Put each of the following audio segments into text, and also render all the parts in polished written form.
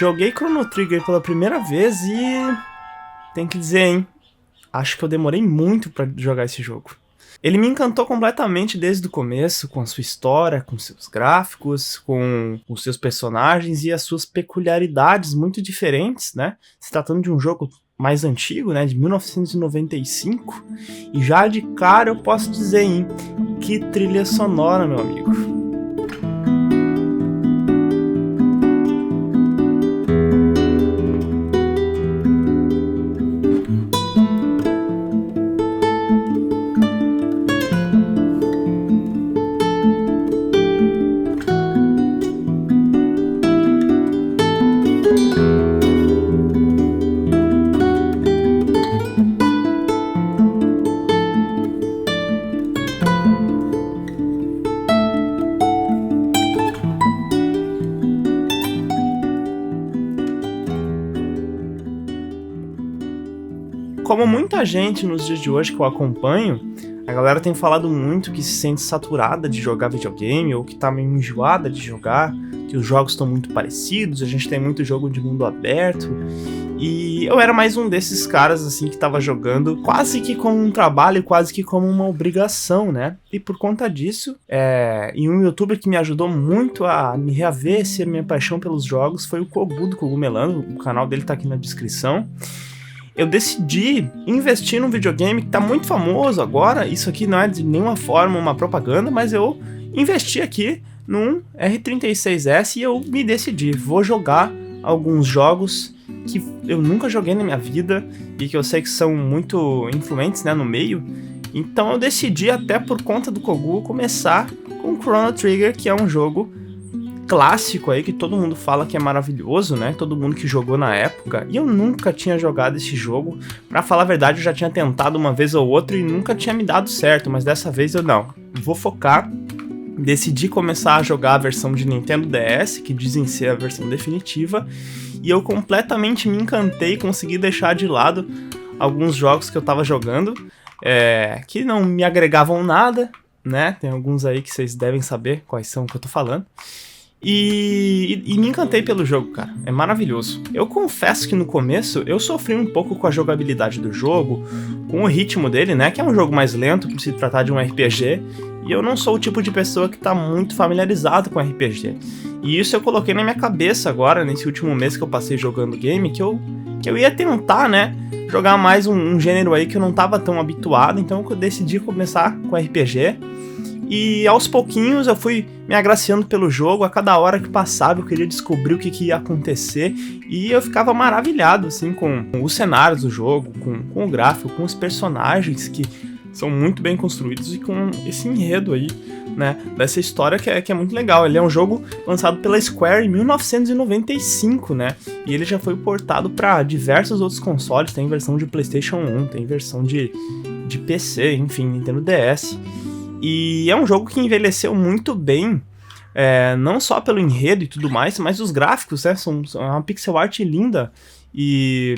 Joguei Chrono Trigger pela primeira vez e... tem que dizer, hein? Acho que eu demorei muito pra jogar esse jogo. Ele me encantou completamente desde o começo, com a sua história, com seus gráficos, com os seus personagens e as suas peculiaridades muito diferentes, né? Se tratando de um jogo mais antigo, né? De 1995. E já de cara eu posso dizer, hein? Que trilha sonora, meu amigo. Como muita gente nos dias de hoje que eu acompanho, a galera tem falado muito que se sente saturada de jogar videogame ou que tá meio enjoada de jogar, que os jogos estão muito parecidos, a gente tem muito jogo de mundo aberto. E eu era mais um desses caras assim que tava jogando quase que como um trabalho, quase que como uma obrigação, né? E por conta disso, e um youtuber que me ajudou muito a me reaver essa minha paixão pelos jogos foi o Kogu do Cogumelando, o canal dele tá aqui na descrição. Eu decidi investir num videogame que tá muito famoso agora. Isso aqui não é de nenhuma forma uma propaganda, mas eu investi aqui num R36S e eu me decidi, vou jogar alguns jogos que eu nunca joguei na minha vida e que eu sei que são muito influentes, né, no meio. Então eu decidi, até por conta do Kogu, começar com Chrono Trigger, que é um jogo clássico aí que todo mundo fala que é maravilhoso, né? Todo mundo que jogou na época. E eu nunca tinha jogado esse jogo. Pra falar a verdade, eu já tinha tentado uma vez ou outra e nunca tinha me dado certo. Mas dessa vez eu não. Vou focar. Decidi começar a jogar a versão de Nintendo DS, que dizem ser a versão definitiva. E eu completamente me encantei. Consegui deixar de lado alguns jogos que eu tava jogando. Que não me agregavam nada, né? Tem alguns aí que vocês devem saber quais são que eu tô falando. E me encantei pelo jogo, cara. É maravilhoso. Eu confesso que no começo eu sofri um pouco com a jogabilidade do jogo, com o ritmo dele, né? Que é um jogo mais lento por se tratar de um RPG. E eu não sou o tipo de pessoa que tá muito familiarizado com RPG. E isso eu coloquei na minha cabeça agora, nesse último mês que eu passei jogando game, que eu ia tentar, né? Jogar mais um gênero aí que eu não tava tão habituado. Então eu decidi começar com RPG. E aos pouquinhos eu fui me agraciando pelo jogo, a cada hora que passava eu queria descobrir o que ia acontecer, e eu ficava maravilhado assim com os cenários do jogo, com o gráfico, com os personagens que são muito bem construídos e com esse enredo aí, né, dessa história que é muito legal. Ele é um jogo lançado pela Square em 1995, né, e ele já foi portado para diversos outros consoles, tem versão de PlayStation 1, tem versão de PC, enfim, Nintendo DS. E é um jogo que envelheceu muito bem, não só pelo enredo e tudo mais, mas os gráficos, né, são uma pixel art linda. E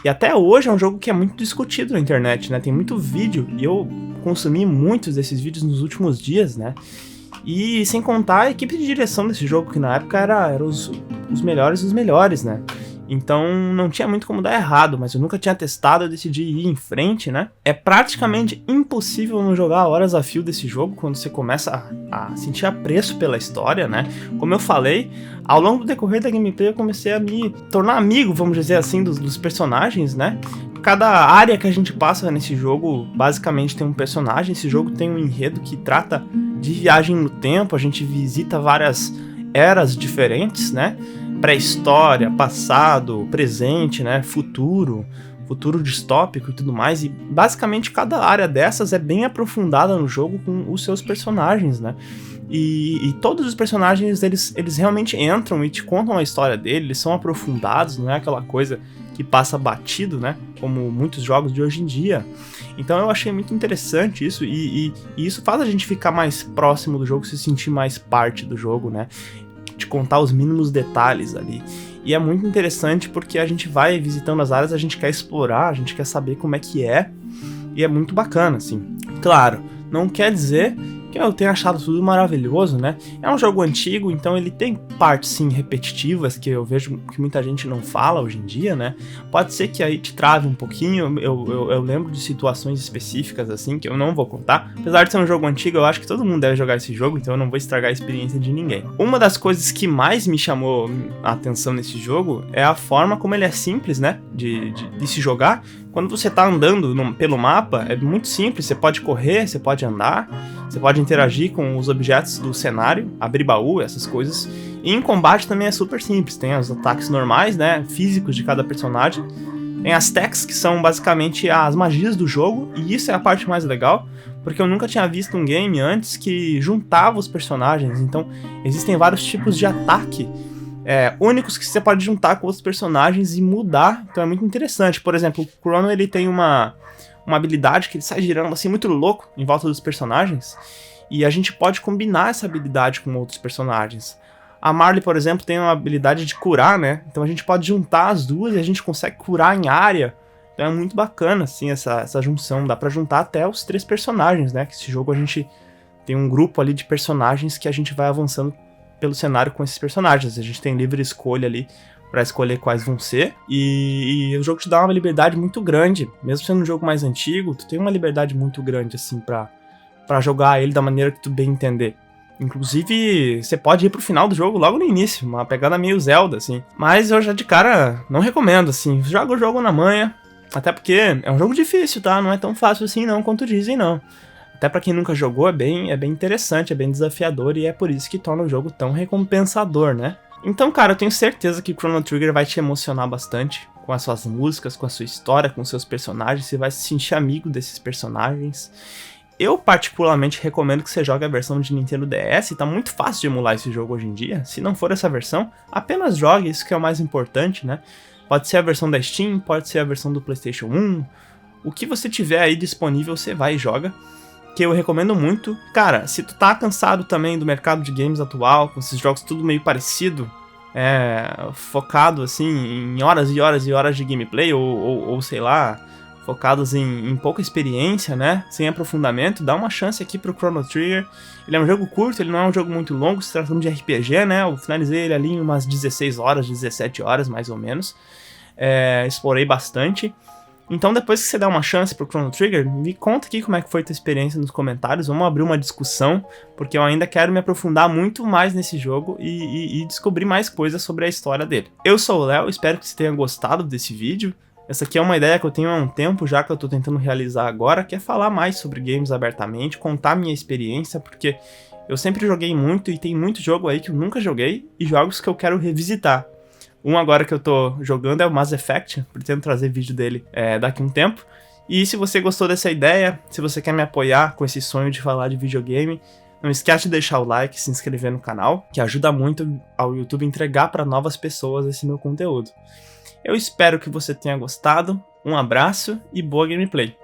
até hoje é um jogo que é muito discutido na internet, né? Tem muito vídeo, e eu consumi muitos desses vídeos nos últimos dias, né? E sem contar a equipe de direção desse jogo, que na época era os melhores dos melhores, né? Então não tinha muito como dar errado, mas eu nunca tinha testado, eu decidi ir em frente, né? É praticamente impossível não jogar horas a fio desse jogo quando você começa a sentir apreço pela história, né? Como eu falei, ao longo do decorrer da gameplay eu comecei a me tornar amigo, vamos dizer assim, dos personagens, né? Cada área que a gente passa nesse jogo basicamente tem um personagem. Esse jogo tem um enredo que trata de viagem no tempo, a gente visita várias eras diferentes, né? Pré-história, passado, presente, né, futuro distópico e tudo mais, e basicamente cada área dessas é bem aprofundada no jogo com os seus personagens, né, e todos os personagens, eles realmente entram e te contam a história dele, eles são aprofundados, não é aquela coisa que passa batido, né, como muitos jogos de hoje em dia. Então eu achei muito interessante isso, e isso faz a gente ficar mais próximo do jogo, se sentir mais parte do jogo, né, de contar os mínimos detalhes ali. E é muito interessante porque a gente vai visitando as áreas, a gente quer explorar, a gente quer saber como é que é, e é muito bacana, assim. Claro, não quer dizer que eu tenho achado tudo maravilhoso, né? É um jogo antigo, então ele tem partes, sim, repetitivas, que eu vejo que muita gente não fala hoje em dia, né? Pode ser que aí te trave um pouquinho, eu lembro de situações específicas, assim, que eu não vou contar. Apesar de ser um jogo antigo, eu acho que todo mundo deve jogar esse jogo, então eu não vou estragar a experiência de ninguém. Uma das coisas que mais me chamou a atenção nesse jogo é a forma como ele é simples, né? De se jogar. Quando você tá andando pelo mapa, é muito simples, você pode correr, você pode andar, você pode interagir com os objetos do cenário, abrir baú, essas coisas. E em combate também é super simples, tem os ataques normais, né, físicos de cada personagem. Tem as techs, que são basicamente as magias do jogo, e isso é a parte mais legal, porque eu nunca tinha visto um game antes que juntava os personagens, então existem vários tipos de ataque únicos que você pode juntar com outros personagens e mudar, então é muito interessante. Por exemplo, o Chrono, ele tem uma habilidade que ele sai girando assim muito louco em volta dos personagens, e a gente pode combinar essa habilidade com outros personagens. A Marle, por exemplo, tem uma habilidade de curar, né? Então a gente pode juntar as duas e a gente consegue curar em área. Então é muito bacana, assim, essa junção. Dá pra juntar até os 3 personagens, né? Que esse jogo a gente tem um grupo ali de personagens que a gente vai avançando pelo cenário com esses personagens. A gente tem livre escolha ali pra escolher quais vão ser. E o jogo te dá uma liberdade muito grande. Mesmo sendo um jogo mais antigo, tu tem uma liberdade muito grande, assim, pra jogar ele da maneira que tu bem entender. Inclusive, você pode ir pro final do jogo logo no início, uma pegada meio Zelda, assim. Mas eu já de cara não recomendo, assim. Joga o jogo na manha, até porque é um jogo difícil, tá? Não é tão fácil assim não, quanto dizem, não. Até pra quem nunca jogou, é bem interessante, é bem desafiador, e é por isso que torna o jogo tão recompensador, né? Então, cara, eu tenho certeza que Chrono Trigger vai te emocionar bastante, com as suas músicas, com a sua história, com os seus personagens. Você vai se sentir amigo desses personagens. Eu particularmente recomendo que você jogue a versão de Nintendo DS, tá muito fácil de emular esse jogo hoje em dia. Se não for essa versão, apenas jogue, isso que é o mais importante, né? Pode ser a versão da Steam, pode ser a versão do PlayStation 1, o que você tiver aí disponível você vai e joga, que eu recomendo muito. Cara, se tu tá cansado também do mercado de games atual, com esses jogos tudo meio parecido, focado assim em horas e horas e horas de gameplay, ou sei lá, focados em pouca experiência, né, sem aprofundamento, dá uma chance aqui pro Chrono Trigger. Ele é um jogo curto, ele não é um jogo muito longo, se tratando de RPG, né, eu finalizei ele ali em umas 16 horas, 17 horas mais ou menos, explorei bastante. Então depois que você der uma chance pro Chrono Trigger, me conta aqui como é que foi a tua experiência nos comentários, vamos abrir uma discussão, porque eu ainda quero me aprofundar muito mais nesse jogo e descobrir mais coisas sobre a história dele. Eu sou o Léo, espero que você tenha gostado desse vídeo. Essa aqui é uma ideia que eu tenho há um tempo já, que eu tô tentando realizar agora, que é falar mais sobre games abertamente, contar minha experiência, porque eu sempre joguei muito e tem muito jogo aí que eu nunca joguei e jogos que eu quero revisitar. Um agora que eu tô jogando é o Mass Effect, pretendo trazer vídeo dele daqui a um tempo. E se você gostou dessa ideia, se você quer me apoiar com esse sonho de falar de videogame, não esquece de deixar o like, se inscrever no canal, que ajuda muito ao YouTube entregar para novas pessoas esse meu conteúdo. Eu espero que você tenha gostado, um abraço e boa gameplay!